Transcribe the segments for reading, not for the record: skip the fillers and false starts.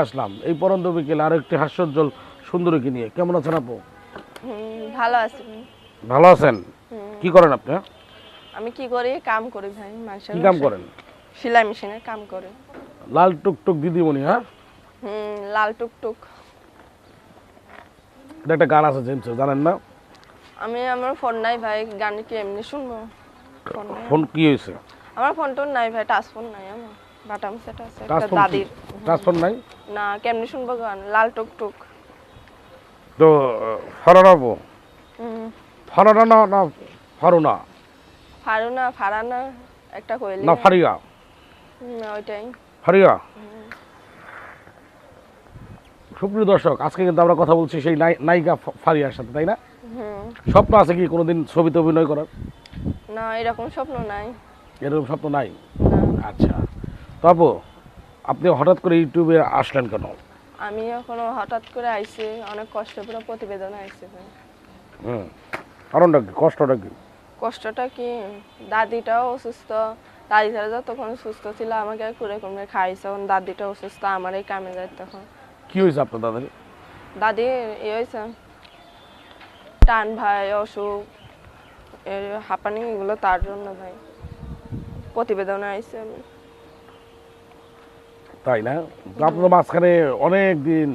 আসলাম এই পরন্ত বিকেলে আরেকটি হাস্যোজ্জ্বল সুন্দরীকে নিয়ে। কেমন আছেন আপু? ভালো আছি। ভালো আছেন? কি করেন আপনি? আমি কি করি? কাম করি ভাই, মানুষের কি কাম করেন? সেলাই মেশিনের কাম করি। লাল টুকটুক দিদিমণি, হ্যাঁ? লাল টুকটুক। এটা একটা গান আছে জেমস, জানেন না? আমার ফোন নাই ভাই, গান কি এমনি শুনবো? ফোন কি হয়েছে? আমার ফোন টোন নাই ভাই, টাচ ফোন নাই আমার। বাটাম সেট আছে টাচ একটা ফোন? দাদির। টাচ ফোন নাই? না, কেমনি শুনবো গান? লাল টুকটুক। তো ফরানা আপু, হুম ফরানা না না ফারুনা ফারানা একটা কইলি না ফারিয়া? ওইটাই। ফারিয়া। সুপ্রিয় দর্শক, আজকে কিন্তু আমরা কথা বলছি সেই নায়িকা ফারিয়ার সাথে, তাই না? স্বপ্ন আছে কি কোনোদিন ছবিতে অভিনয় করার? না, এরকম স্বপ্ন নাই। এরকম স্বপ্ন নাই? না। আচ্ছা, তো আপু আপনি হঠাৎ করে ইউটিউবে আসলেন কেন? আমি এখনো হঠাৎ করে আইছি, অনেক কষ্ট করে প্রতিবেদন আইছি ভাই। কারণটা কি, কষ্টটা কি? কষ্টটা কি, দাদিটাও অসুস্থ। দাদি ছাড়া যতক্ষণ সুস্থ ছিল আমাকে করে করে খাইছে, এখন দাদিটা অসুস্থ, আমার এই কামে যায় তখন। কি হয়েছে আপনার দাদার? দাদি হয়েছে টান ভাই, অসুখ, এর হাঁপানি, এগুলো তার জন্য ভাই প্রতিবেদনে আইছি আমি। তাই না? তো আপনার মাঝখানে অনেক দিন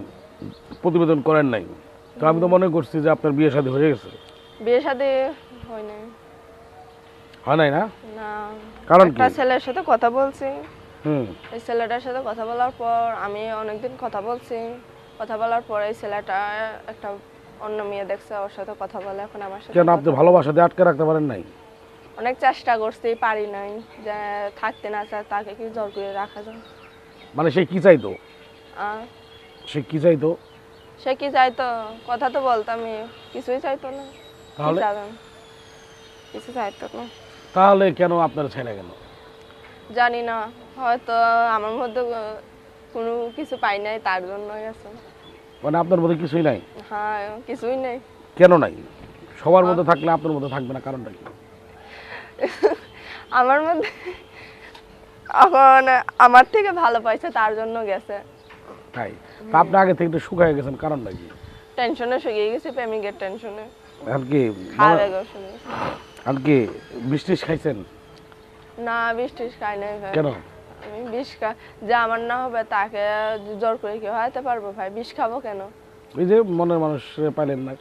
প্রতিবেদন করেন নাই, তো আমি তো মনে করছি যে আপনার বিয়ে শাদী হয়ে গেছে। বিয়ে শাদী হয় নাই। হয় নাই না? না, কারণ কি? একটা ছেলের সাথে কথা বলছি। হুম। এই ছেলেটার সাথে কথা বলার পর আমি অনেকদিন কথা বলছি। কথা বলার পর এই ছেলেটা একটা অন্য মেয়ে দেখছে, ওর সাথে কথা বলে এখন আমার সাথে। কেন আপনি ভালোবাসা দিয়ে আটকে রাখতে পারেন নাই? অনেক চেষ্টা করছি, পারি নাই। যে থাকতে না চায় তাকে কি জোর করে রাখা যায়? মানে সে কি চাইতো? আর সে কি চাইতো? সে কি চাইতো? কথা তো বলতামই, কিছুই চাইতো না। তাহলে? কিছু চাইতো না। তাহলে কেন আপনার ছেলে কেন? জানি না, হয়তো আমার মধ্যে কোনো কিছু পাই নাই, তার জন্যই আছে। মানে আপনার মধ্যে কিছুই নাই? হ্যাঁ, কিছুই নেই। কেন নাই? সবার মধ্যে থাকলে আপনার মধ্যে থাকবে না, কারণটা কি? আমার মধ্যে এখন আমার থেকে ভালো পাইছে, তার জন্য গেছে। তাই? তা আপনি আগে থেকে একটু শুকায় গেছেন, কারণটা কি? টেনশনে শুকিয়ে গেছি, প্রেমিকের টেনশনে। আর কি খাওয়া গেছে শুনে। আর কি বৃষ্টিস খাইছেন? না, বিষ টিষ খাই নাই ভাই। কেন? আমি বিষ যে আমার না হবে তাকে জোর করে কি হয়তো পারবো ভাই? বিষ খাবো কেন? এই যে মনের মানুষ পাইলেন না।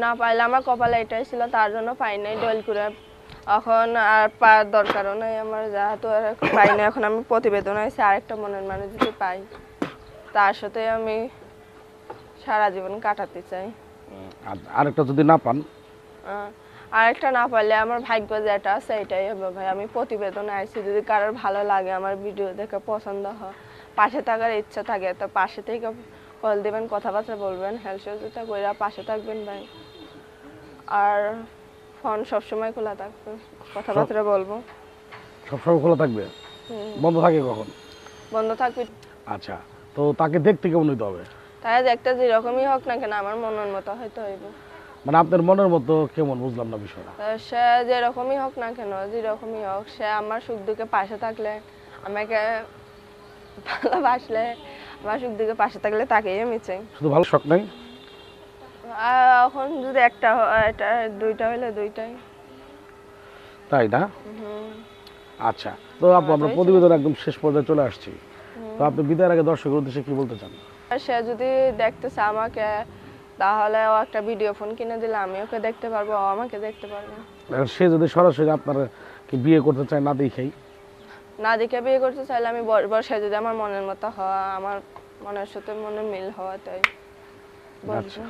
না পাইলে, আমার কপালে এটাই ছিল, তার জন্য পাই নাই। ডয়েল করে এখন আর পাওয়ার দরকারও নাই আমার, যেহেতু আর পাই না। এখন আমি প্রতিবেদন আছে আরেকটা মনের মানুষ যদি পাই, তার সাথে আমি সারা জীবন কাটাতে চাই। আরেকটা যদি না পান? আরেকটা না পারলে আমার ভাগ্য যেটা আছে এটাই হবে ভাই। আমি প্রতিবেদনে আইছি, যদি কারোর ভালো লাগে, আমার ভিডিও দেখে পছন্দ হয়, পাশে থাকার ইচ্ছা থাকে, তো পাশে থেকে কল দেবেন, কথাবার্তা বলবেন, হেল্প সহযোগিতা করে পাশে থাকবেন ভাই। আর ফোন সবসময় খোলা থাকবে, কথাবার্তা বলবো। সবসময় খোলা থাকবে? বন্ধ থাকে কখন? বন্ধ থাকবে। আচ্ছা, তো তাকে দেখতে কেমন হইতে হবে? তাই একটা যেরকমই হোক না কেন, আমার মনের মতো হয়তো হইব। মানে আপনার মনের মতো কেমন, বুঝলাম না বিষয়টা। সে যেরকমই হোক না কেন, যেরকমই হোক, সে আমার সুখ দুঃখে পাশে থাকলে, আমাকে ভালোবাসলে, আমার সুখ দুঃখে পাশে থাকলে, তাকেই আমি চাই। শুধু ভালো শখ নাই? এখন যদি একটা এটা দুইটা হইলে দুইটাই। তাই না? আচ্ছা, তো আপু আমরা প্রতিবেদন একদম শেষ পর্যায়ে চলে আসছি, তো আপনি বিদায়ের আগে দর্শকের উদ্দেশ্যে কি বলতে চান? সে যদি দেখতে চায় আমাকে, তাহলে ও একটা ভিডিও ফোন কিনে দিলে আমি ওকে দেখতে পারবো, ও আমাকে দেখতে পারবে। সে যদি সরাসরি আপনার কি বিয়ে করতে চায় না দেখেই? না দেখে বিয়ে করতে চাইলে আমি সে যদি আমার মনের মতো হওয়া, আমার মনের সাথে মনে মিল হওয়া, তাই বলছি।